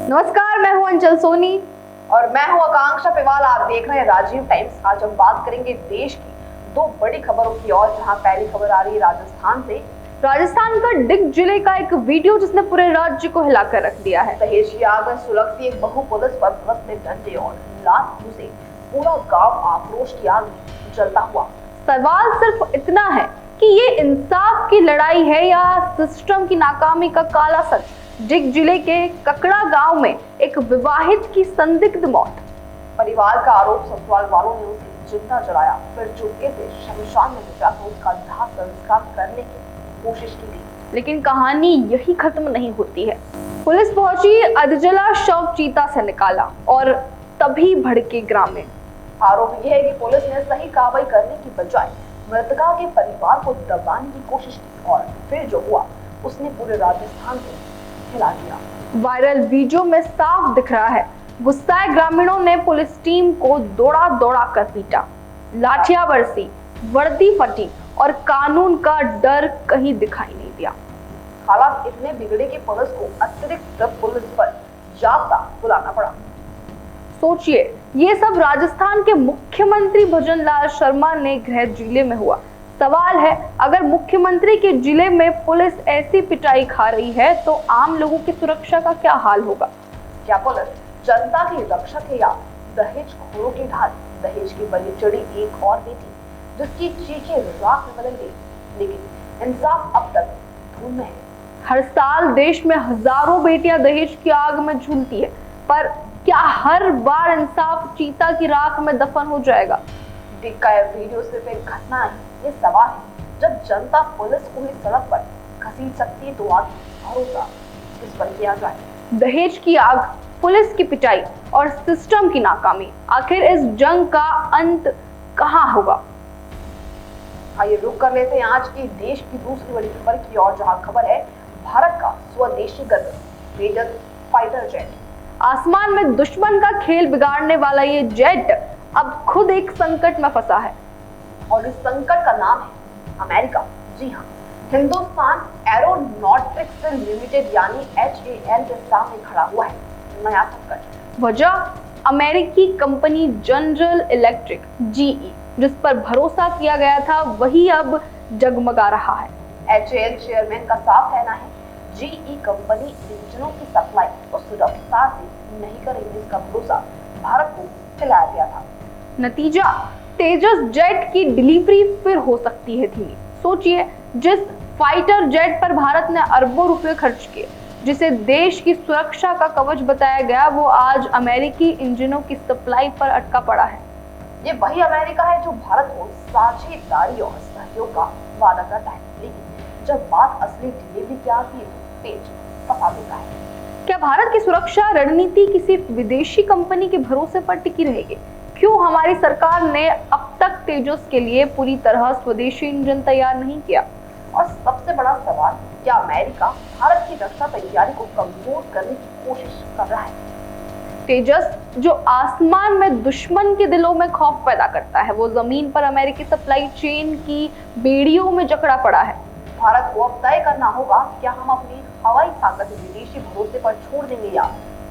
नमस्कार, मैं हूं अंचल सोनी और मैं हूं आकांक्षा पिवाल। आप देख रहे हैं राजीव टाइम्स। आज हम बात करेंगे देश की दो बड़ी खबरों की और जहां पहली खबर आ रही है राजस्थान से। राजस्थान का डिग जिले का एक वीडियो जिसने पूरे राज्य को हिलाकर रख दिया है। दहेज की आग में सुलगती एक बहु पुलिस पर भड़कते डंडे और लात से पूरा गांव आक्रोश की आग में जलता हुआ। सवाल सिर्फ इतना है कि ये इंसाफ की लड़ाई है या सिस्टम की नाकामी का काला सच। डिग जिले के ककड़ा गांव में एक विवाहित की संदिग्ध मौत। परिवार का आरोप, ससुराल वालों ने उसे जिंदा जलाया, फिर चुपके से शमशान में लेकर उसका दाह संस्कार करने की कोशिश की गई। लेकिन कहानी यही खत्म नहीं होती है। पुलिस पहुंची, अधजला शव चीता से निकाला और तभी भड़के ग्रामीण। आरोप यह है कि पुलिस ने सही कार्रवाई करने की बजाय मृतका के परिवार को दबाने की कोशिश की और फिर जो हुआ उसने पूरे राजस्थान को हिला दिया। वायरल वीडियो में साफ दिख रहा है, गुस्साए ग्रामीणों ने पुलिस टीम को दौड़ा दौड़ा कर पीटा। लाठियां बरसी, वर्दी फटी और कानून का डर कहीं दिखाई नहीं दिया। हालात इतने बिगड़े कि पुलिस को अतिरिक्त पुलिस पर जाब्ता बुलाना पड़ा। सोचिए, ये सब राजस्थान के मुख्यमंत्री भजन लाल शर्मा ने गृह जिले में हुआ। सवाल है, अगर मुख्यमंत्री के जिले में पुलिस ऐसी पिटाई खा रही है तो आम लोगों की सुरक्षा का क्या हाल होगा? क्या पुलिस जनता की रक्षक है या दहेज खोरों की ढाल? दहेज की बलि चढ़ी एक और बेटी जिसकी चीखें राख में बदल गई, लेकिन इंसाफ अब तक धूम में है। हर साल देश में हजारों बेटियां दहेज की आग में झूलती है, पर क्या हर बार इंसाफ चीता की राख में दफन हो जाएगा? डिग का वीडियो सिर्फ एक घटना है, ये सवाल है, जब जनता पुलिस को ही सड़क पर घसीट सकती है तो आगे भरोसा किस पर किया जाए? दहेज की आग, पुलिस की पिटाई और सिस्टम की नाकामी, आखिर इस जंग का अंत कहां होगा? आइए रुक कर लेते हैं आज की देश की दूसरी बड़ी खबर की और जहां खबर है भारत का स्वदेशी गद्दार तेजस फाइटर जेट। आसमान में दुश्मन का खेल बिगाड़ने वाला ये जेट अब खुद एक संकट में फंसा है और इस संकट का नाम है अमेरिका। जी हाँ, हिंदुस्तान एरोनॉटिक्स लिमिटेड यानी HAL के सामने खड़ा हुआ है नया संकट। वजह अमेरिकी कंपनी जनरल इलेक्ट्रिक GE, जिस पर भरोसा किया गया था वही अब जगमगा रहा है। HAL चेयरमैन का साफ कहना है GE कंपनी इंजनों की सप्लाई उस रफ्तार से नहीं करेगी जिसका भरोसा भारत को दिलाया गया था। नतीजा, तेजस जेट की डिलीवरी फिर हो सकती है धीमी। सोचिए, जिस फाइटर जेट पर भारत ने अरबों रुपए खर्च किए, जिसे देश की सुरक्षा का कवच बताया गया, वो आज अमेरिकी इंजनों की सप्लाई पर अटका पड़ा है। ये वही अमेरिका है जो भारत को साझेदारी और सहयोग का वादा करता है, लेकिन जब बात असली डिलीवरी की आती है तो पेच फंसा देता है। क्या भारत की सुरक्षा रणनीति किसी विदेशी कंपनी के भरोसे पर टिकी रहेगी? क्यों हमारी सरकार ने अब तक तेजस के लिए पूरी तरह स्वदेशी इंजन तैयार नहीं किया? और सबसे बड़ा सवाल, क्या अमेरिका भारत की रक्षा तैयारी को कमजोर करने की कोशिश कर रहा है? तेजस जो आसमान में दुश्मन के दिलों में खौफ पैदा करता है, वो जमीन पर अमेरिकी सप्लाई चेन की बेड़ियों में जकड़ा पड़ा है। भारत को अब तय करना होगा, क्या हम अपनी हवाई ताकत विदेशी भरोसे पर छोड़ देंगे या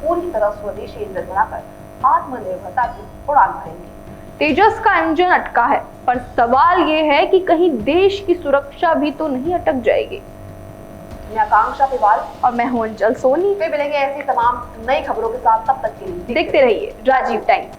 पूरी तरह स्वदेशी इंजन बनाकर आत्मनिर्भरता की उड़ान भरेंगे। तेजस का इंजन अटका है, पर सवाल ये है कि कहीं देश की सुरक्षा भी तो नहीं अटक जाएगी। मैं आकांक्षा पिवाल और मैं हूं अंचल सोनी। फिर मिलेंगे ऐसी तमाम नई खबरों के साथ, तब तक के लिए देखते रहिए राजीव टाइम्स।